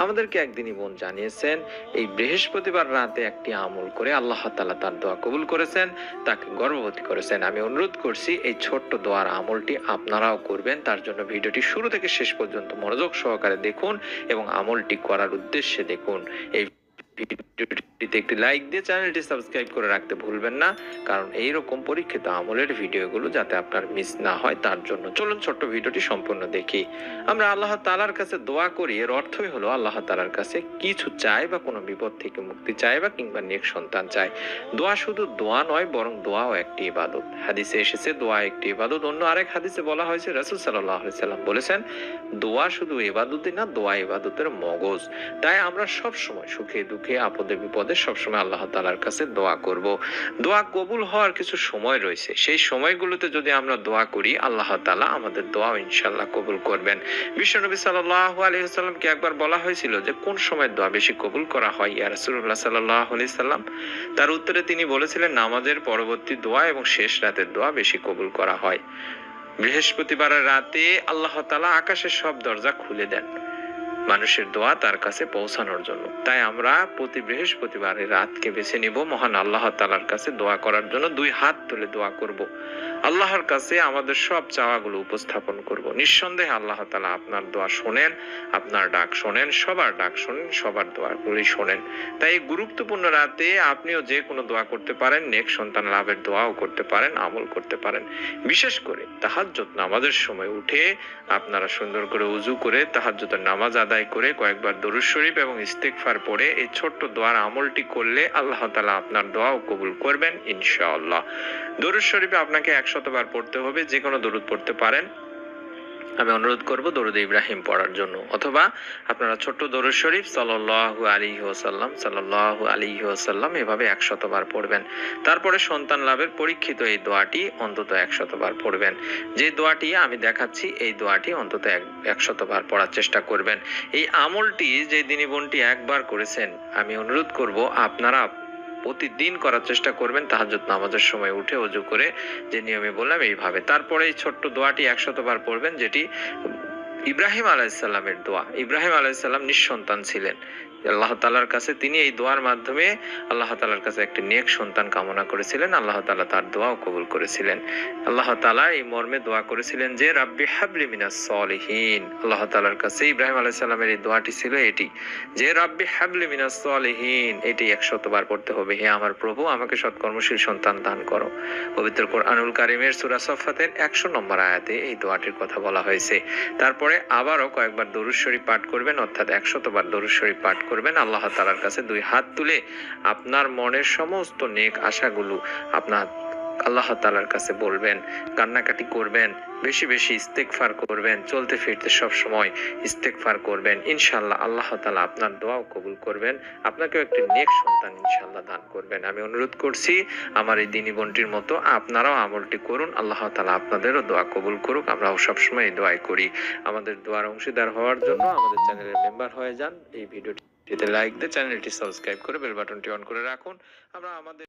আমাদেরকে একদিনই বোন জানিয়েছেন এই বৃহস্পতিবার রাতে একটি আমল করে আল্লাহ তাআলা তার দোয়া কবুল করেছেন, তাকে গর্ভবতী করেছেন। আমি অনুরোধ করছি এই ছোট্ট দোয়ার আমলটি আপনারাও করবেন। তার জন্য ভিডিওটি শুরু থেকে শেষ পর্যন্ত মনোযোগ সহকারে দেখুন এবং আমলটি করার উদ্দেশ্যে দেখুন। এই ভিডিওটিতে একটি লাইক দিয়ে চ্যানেলটি সাবস্ক্রাইব করে রাখতে ভুলবেন না, কারণ এইরকম পরীক্ষিত আমলের ভিডিওগুলো যাতে আপনার মিস না হয় তার জন্য। চলুন ছোট্ট ভিডিওটি সম্পূর্ণ দেখি। আমরা আল্লাহ তাআলার কাছে দোয়া করি, এর অর্থই হলো আল্লাহ তাআলার কাছে কিছু চাই বা কোনো বিপদ থেকে মুক্তি চাই বা কিংবা নেক সন্তান চাই। দোয়া শুধু দোয়া নয়, বরং দোয়াও একটি ইবাদত। হাদিসে এসেছে দোয়া একটি ইবাদত। অন্য আরেক হাদিসে বলা হয়েছে, রাসূল সাল্লাল্লাহু আলাইহি সাল্লাম বলেছেন, দোয়া শুধু ইবাদতই না, দোয়া ইবাদতের মগজ। তাই আমরা সব সময় সুখে দুঃখে আপদে বিপদে সবসময় আল্লাহ তাআলার কাছে দোয়া করব। দোয়া কবুল হওয়ার কিছু সময় রয়েছে, সেই সময়গুলোতে যদি আমরা দোয়া করি আল্লাহ তাআলা আমাদের দোয়া ইনশাআল্লাহ কবুল করবেন। বিশ্বনবী সাল্লাল্লাহু আলাইহি ওয়াসাল্লামকে একবার বলা হয়েছিল যে কোন সময় দোয়া বেশি কবুল করা হয় ইয়া রাসূলুল্লাহ সাল্লাল্লাহু আলাইহি সাল্লাম? তার উত্তরে তিনি বলেছিলেন, নামাজের পরবর্তী দোয়া এবং শেষ রাতের দোয়া বেশি কবুল করা হয়। বৃহস্পতিবারের রাতে আল্লাহ তাআলা আকাশের সব দরজা খুলে দেন মানুষের দোয়া তার কাছে পৌঁছানোর জন্য। তাই আমরা প্রতি বৃহস্পতিবারের রাতকে বেছে নিব মহান আল্লাহ তাআলার কাছে দোয়া করার জন্য। দুই হাত তুলে দোয়া করব, আল্লাহর কাছে আমাদের সব চাওয়াগুলো উপস্থাপন করব। নিঃসন্দেহে আল্লাহ তাআলা আপনার দোয়া শোনেন, আপনার ডাক শোনেন, সবার ডাক শোনেন, সবার দোয়াগুলি শোনেন। তাই এই গুরুত্বপূর্ণ রাতে আপনিও যে কোনো দোয়া করতে পারেন, নেক সন্তান লাভের দোয়াও করতে পারেন, আমল করতে পারেন। বিশেষ করে তাহাজ্জুদ নামাজের সময় উঠে আপনারা সুন্দর করে ওযু করে তাহাজ্জুদের নামাজ আদায় করে কয়েকবার দরুদ শরীফ এবং ইস্তেগফার পড়ে এই ছোট্ট দোয়ার আমলটি করলে আল্লাহ তাআলা আপনার দোয়াও কবুল করবেন ইনশাআল্লাহ। দরুদ শরীফে আপনাকে 100 বার পড়তে হবে, যে কোনো দরুদ পড়তে পারেন। আমি অনুরোধ করব দরুদ ইব্রাহিম পড়ার জন্য, অথবা আপনারা ছোট্ট দরুদ শরীফ সাল্লাল্লাহু আলাইহি ওয়াসাল্লাম সাল্লাল্লাহু আলাইহি ওয়াসাল্লাম এভাবে 100 বার পড়বেন। তারপরে সন্তান লাভের পরীক্ষিত এই দোয়াটি অন্তত 100 বার পড়বেন। যে দোয়াটি আমি দেখাচ্ছি এই দোয়াটি অন্তত 100 বার পড়ার চেষ্টা করবেন। এই আমলটি যে দিনী বোনটি একবার করেছেন, আমি অনুরোধ করব আপনারা প্রতিদিন করার চেষ্টা করবেন। তাহাজ্জুদ নামাজের সময় উঠে ওযু করে যে নিয়মে বললাম এইভাবে। তারপরে এই ছোট্ট দোয়াটি 100 বার পড়বেন, যেটি ইব্রাহিম আলাইহিস সালামের দোয়া। ইব্রাহিম আলাইহিস সালাম নিঃসন্তান ছিলেন। আল্লাহ তাআলার কাছে তিনি এই দোয়ার মাধ্যমে আল্লাহ তাআলার কাছে একটি নেক সন্তান কামনা করেছিলেন। আল্লাহ তাআলা তার দোয়াও কবুল করেছিলেন। আল্লাহ তাআলা এই মর্মে দোয়া করেছিলেন যে রাব্বি হাবলি মিনাস সলিহিন। আল্লাহ তাআলার কাছে ইব্রাহিম আলাইহিস সালামের এই দোয়াটি ছিল এটি, যে রাব্বি হাবলি মিনাস সলিহিন। এটি 100 বার পড়তে হবে। হে আমার প্রভু, আমাকে সৎকর্মশীল সন্তান দান করো। পবিত্র কোরআনুল কারীমের সূরা সফফাতের 100 নম্বর আয়াতে এই দোয়াটির কথা বলা হয়েছে। তারপরে আবারও কয়েকবার দরুদ শরীফ পাঠ করবেন, অর্থাৎ 100 বার দরুদ শরীফ পাঠ করবেন। আল্লাহ তাআলার কাছে দুই হাত তুলে আপনার মনের সমস্ত নেক আশাগুলো আপনার আল্লাহ তাআলার কাছে বলবেন, কান্নাকাটি করবেন, বেশি বেশি ইস্তেগফার করবেন, চলতে ফিরতে সব সময় ইস্তেগফার করবেন। ইনশাআল্লাহ আল্লাহ তাআলা আপনার দোয়াও কবুল করবেন, আপনাকেও একটি নেক সন্তান ইনশাআল্লাহ দান করবেন। আমি অনুরোধ করছি আমার এই দিনী বোনটির মতো আপনারাও আমলটি করুন। আল্লাহ তাআলা আপনাদেরও দোয়া কবুল করুক। আমরাও সবসময় এই দোয়াই করি। আমাদের দোয়ার অংশীদার হওয়ার জন্য আমাদের চ্যানেলের মেম্বার হয়ে যান। এই ভিডিওটিতে লাইক দিয়ে চ্যানেলটি সাবস্ক্রাইব করে বেল বাটনটি অন করে রাখুন। আমরা আমাদের